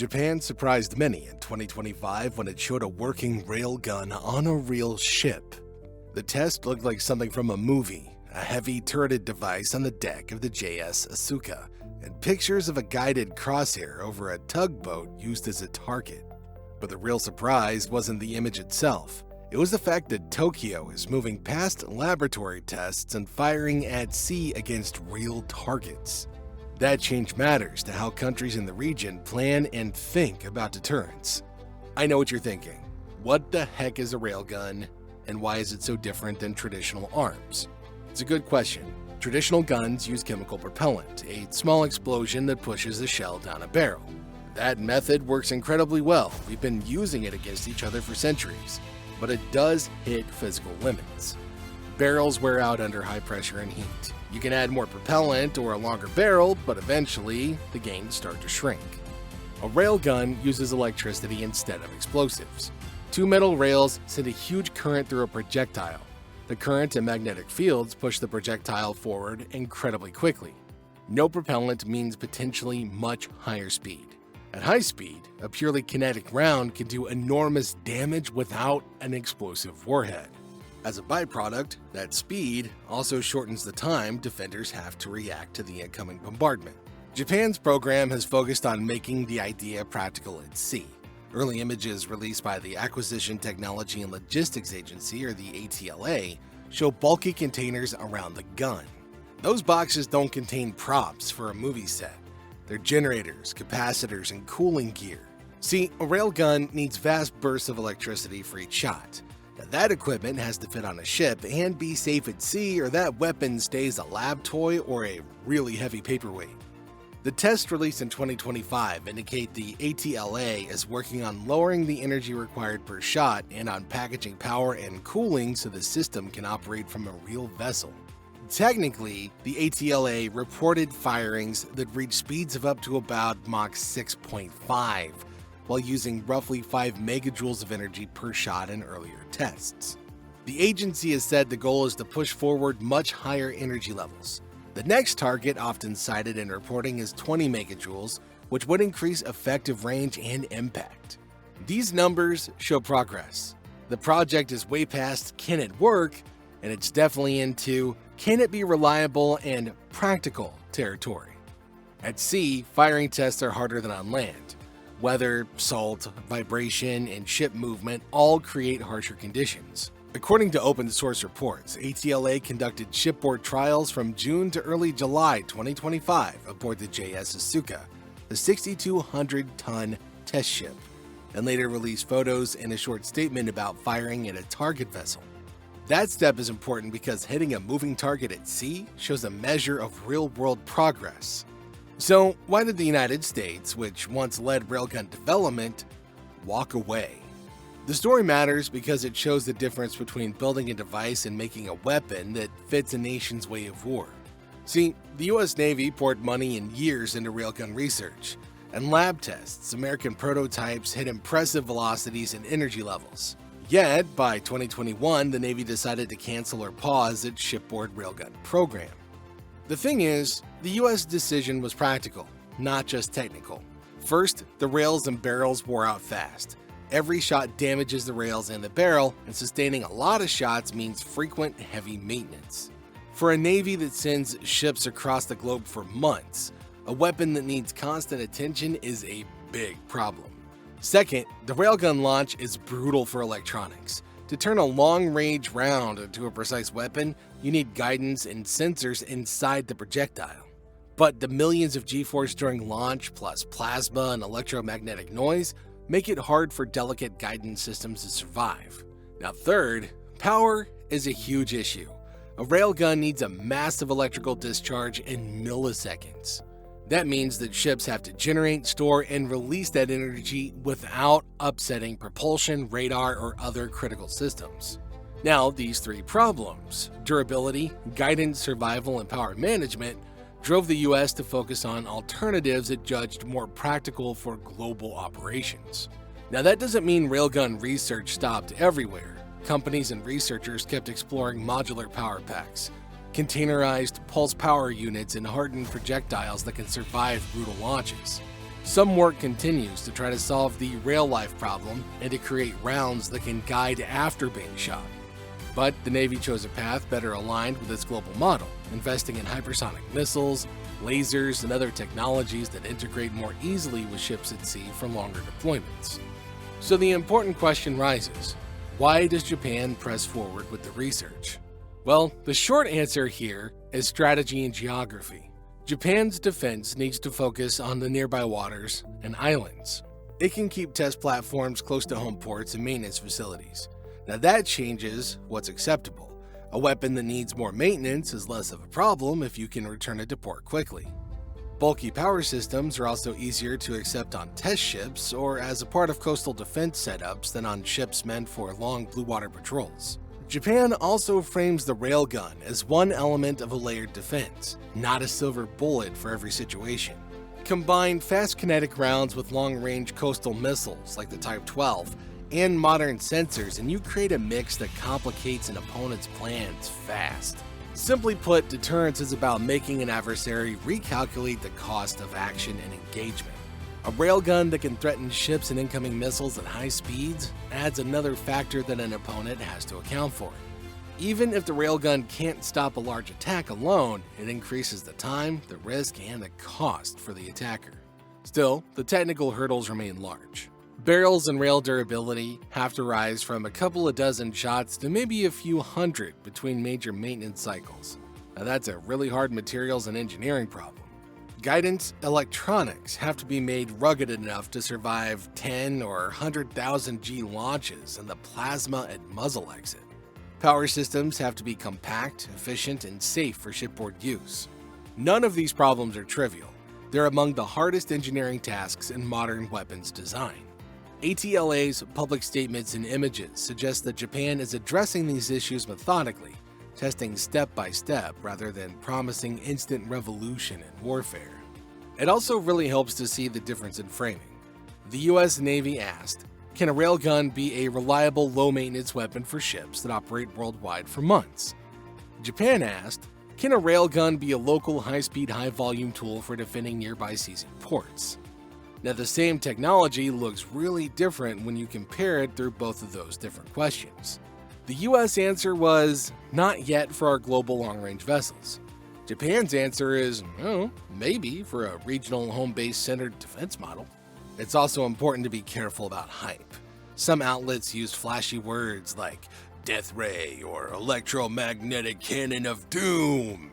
Japan surprised many in 2025 when it showed a working railgun on a real ship. The test looked like something from a movie, a heavy turreted device on the deck of the JS Asuka, and pictures of a guided crosshair over a tugboat used as a target. But the real surprise wasn't the image itself. It was the fact that Tokyo is moving past laboratory tests and firing at sea against real targets. That change matters to how countries in the region plan and think about deterrence. I know what you're thinking. What the heck is a railgun, and why is it so different than traditional arms? It's a good question. Traditional guns use chemical propellant, a small explosion that pushes a shell down a barrel. That method works incredibly well. We've been using it against each other for centuries, but it does hit physical limits. Barrels wear out under high pressure and heat. You can add more propellant or a longer barrel, but eventually the gains start to shrink. A railgun uses electricity instead of explosives. Two metal rails send a huge current through a projectile. The current and magnetic fields push the projectile forward incredibly quickly. No propellant means potentially much higher speed. At high speed, a purely kinetic round can do enormous damage without an explosive warhead. As a byproduct, that speed also shortens the time defenders have to react to the incoming bombardment. Japan's program has focused on making the idea practical at sea. Early images released by the Acquisition Technology and Logistics Agency, or the ATLA, show bulky containers around the gun. Those boxes don't contain props for a movie set. They're generators, capacitors, and cooling gear. See, a railgun needs vast bursts of electricity for each shot. Now, that equipment has to fit on a ship and be safe at sea, or that weapon stays a lab toy or a really heavy paperweight. The tests released in 2025 indicate the ATLA is working on lowering the energy required per shot and on packaging power and cooling so the system can operate from a real vessel. Technically, the ATLA reported firings that reach speeds of up to about Mach 6.5, while using roughly 5 megajoules of energy per shot in earlier tests. The agency has said the goal is to push forward much higher energy levels. The next target often cited in reporting is 20 megajoules, which would increase effective range and impact. These numbers show progress. The project is way past can it work, and it's definitely into can it be reliable and practical territory. At sea, firing tests are harder than on land. Weather, salt, vibration, and ship movement all create harsher conditions. According to open-source reports, ATLA conducted shipboard trials from June to early July 2025 aboard the JS Asuka, the 6,200-ton test ship, and later released photos and a short statement about firing at a target vessel. That step is important because hitting a moving target at sea shows a measure of real-world progress. So, why did the United States, which once led railgun development, walk away? The story matters because it shows the difference between building a device and making a weapon that fits a nation's way of war. See, the US Navy poured money and years into railgun research, and lab tests, American prototypes hit impressive velocities and energy levels. Yet, by 2021, the Navy decided to cancel or pause its shipboard railgun program. The thing is, the US decision was practical, not just technical. First, the rails and barrels wore out fast. Every shot damages the rails and the barrel, and sustaining a lot of shots means frequent heavy maintenance. For a Navy that sends ships across the globe for months, a weapon that needs constant attention is a big problem. Second, the railgun launch is brutal for electronics. To turn a long-range round into a precise weapon, you need guidance and sensors inside the projectile. But the millions of G-force during launch, plus plasma and electromagnetic noise, make it hard for delicate guidance systems to survive. Now third, power is a huge issue. A railgun needs a massive electrical discharge in milliseconds. That means that ships have to generate, store, and release that energy without upsetting propulsion, radar, or other critical systems. Now, these three problems, durability, guidance, survival, and power management, drove the US to focus on alternatives it judged more practical for global operations. Now, that doesn't mean railgun research stopped everywhere. Companies and researchers kept exploring modular power packs, containerized pulse power units, and hardened projectiles that can survive brutal launches. Some work continues to try to solve the rail life problem and to create rounds that can guide after being shot. But the Navy chose a path better aligned with its global model, investing in hypersonic missiles, lasers, and other technologies that integrate more easily with ships at sea for longer deployments. So the important question rises: why does Japan press forward with the research? Well, the short answer here is strategy and geography. Japan's defense needs to focus on the nearby waters and islands. It can keep test platforms close to home ports and maintenance facilities. Now that changes what's acceptable. A weapon that needs more maintenance is less of a problem if you can return it to port quickly. Bulky power systems are also easier to accept on test ships or as a part of coastal defense setups than on ships meant for long blue water patrols. Japan also frames the railgun as one element of a layered defense, not a silver bullet for every situation. Combine fast kinetic rounds with long-range coastal missiles like the Type 12 and modern sensors, and you create a mix that complicates an opponent's plans fast. Simply put, deterrence is about making an adversary recalculate the cost of action and engagement. A railgun that can threaten ships and incoming missiles at high speeds adds another factor that an opponent has to account for. Even if the railgun can't stop a large attack alone, it increases the time, the risk, and the cost for the attacker. Still, the technical hurdles remain large. Barrels and rail durability have to rise from a couple of dozen shots to maybe a few hundred between major maintenance cycles. Now that's a really hard materials and engineering problem. Guidance electronics have to be made rugged enough to survive 10 or 100,000 G launches and the plasma and muzzle exit. Power systems have to be compact, efficient, and safe for shipboard use. None of these problems are trivial. They're among the hardest engineering tasks in modern weapons design. ATLA's public statements and images suggest that Japan is addressing these issues methodically, testing step by step rather than promising instant revolution in warfare. It also really helps to see the difference in framing. The US Navy asked, can a railgun be a reliable low-maintenance weapon for ships that operate worldwide for months? Japan asked, can a railgun be a local high-speed, high-volume tool for defending nearby seas and ports? Now, the same technology looks really different when you compare it through both of those different questions. The US answer was, not yet for our global long-range vessels. Japan's answer is, maybe for a regional home-base centered defense model. It's also important to be careful about hype. Some outlets use flashy words like death ray or electromagnetic cannon of doom.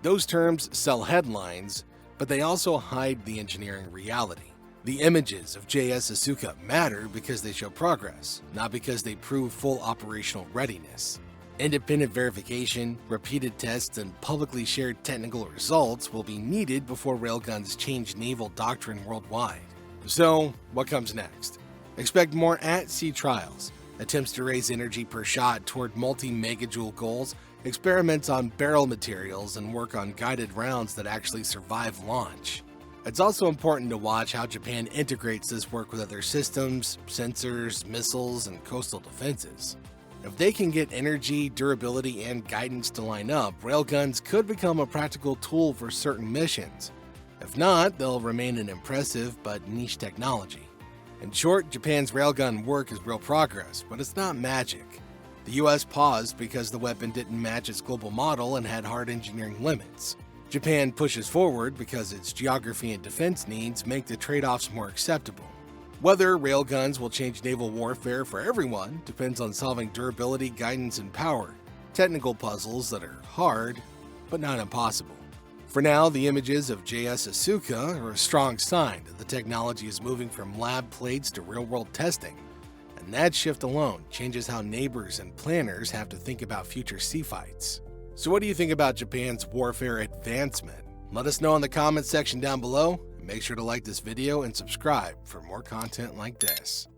Those terms sell headlines, but they also hide the engineering reality. The images of JS Asuka matter because they show progress, not because they prove full operational readiness. Independent verification, repeated tests, and publicly shared technical results will be needed before railguns change naval doctrine worldwide. So, what comes next? Expect more at-sea trials, attempts to raise energy per shot toward multi-megajoule goals, experiments on barrel materials, and work on guided rounds that actually survive launch. It's also important to watch how Japan integrates this work with other systems, sensors, missiles, and coastal defenses. If they can get energy, durability, and guidance to line up, railguns could become a practical tool for certain missions. If not, they'll remain an impressive but niche technology. In short, Japan's railgun work is real progress, but it's not magic. The US paused because the weapon didn't match its global model and had hard engineering limits. Japan pushes forward because its geography and defense needs make the trade-offs more acceptable. Whether railguns will change naval warfare for everyone depends on solving durability, guidance, and power, technical puzzles that are hard, but not impossible. For now, the images of JS Asuka are a strong sign that the technology is moving from lab plates to real-world testing, and that shift alone changes how neighbors and planners have to think about future sea fights. So what do you think about Japan's warfare advancement? Let us know in the comments section down below, and make sure to like this video and subscribe for more content like this.